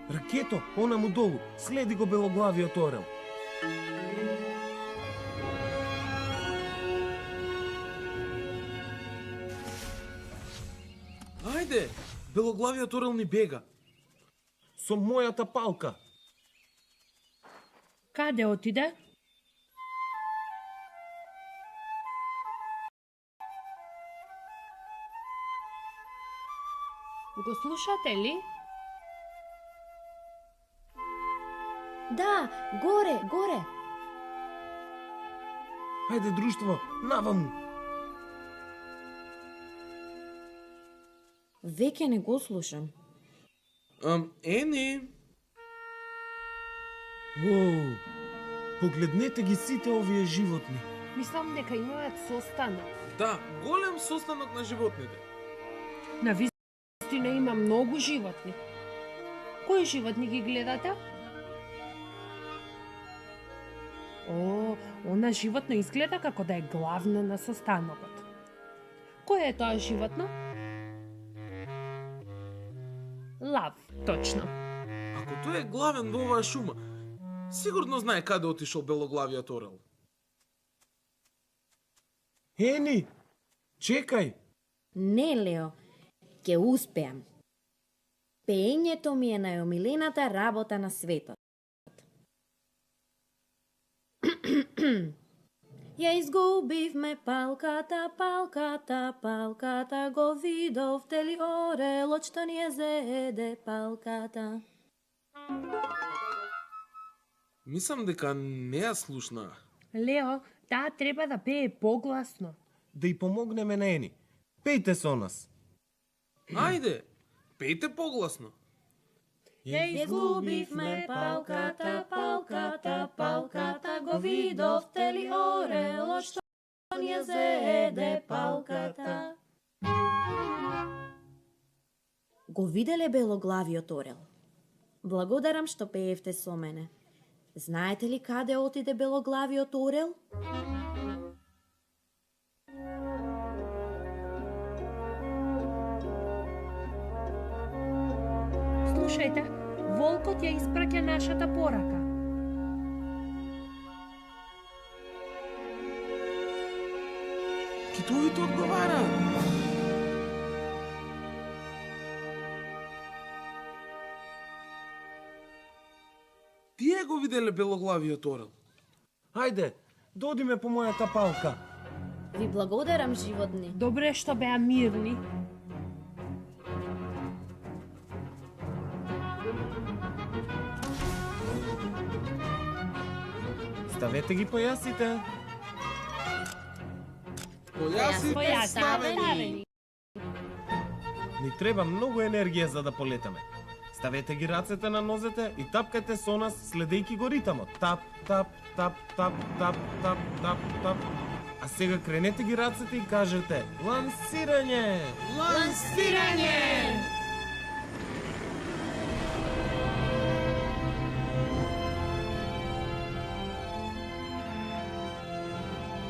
Ракето, онаму долу, следи го белоглавиот орел. Ајде, белоглавиот орел ни бега. Со мојата палка. Каде отиде? Го слушате ли? Да, горе, горе. Ајде, друштво, наваму. Веќе не го слушам. Ени, Воу, погледнете ги сите овие животни. Мислам дека имаат состанок. да, голем состанок на животните. На вистина има многу животни. Кои животни ги гледате? О, она животно изгледа како да е главно на состанокот. Кој е тоа животно? Лав, точно. Ако тој е главен во оваа шума, сигурно знае каде отишол белоглавиот орел. Ени, чекај. Не, Лео, ќе успеам. Пеењето ми е најомилената работа на светот. Ја изгубивме палката, палката, палката, го видовте ли орелот што ни ја зеде палката? Мислам дека не ја слушна. Лео, таа треба да пее погласно. Да и помогнеме на Ени. Пејте со нас. Ајде, пејте погласно. Ја изгубивме палката, палката, палката, го видовте ли орелот што ни ја зеде палката? Го виделе белоглавиот орел. Благодарам што пеевте со мене. Знаете ли каде отиде белоглавиот орел? Слушајте, волкот ја испраќа нашата порака. Китовите одговараат. Тие го виделе белоглавиот орел. Ајде, додиме по мојата палка. Ви благодарам, животни. Добре што беа мирни. Ставете ги појасите. Појасите ставени. Ни треба многу енергија за да полетаме. Ставете ги рацете на нозете и тапкајте со нас следејќи го ритамот. Тап, тап, тап, тап, тап, тап, тап, тап. А сега кренете ги рацете и кажете лансирање! Лансирање!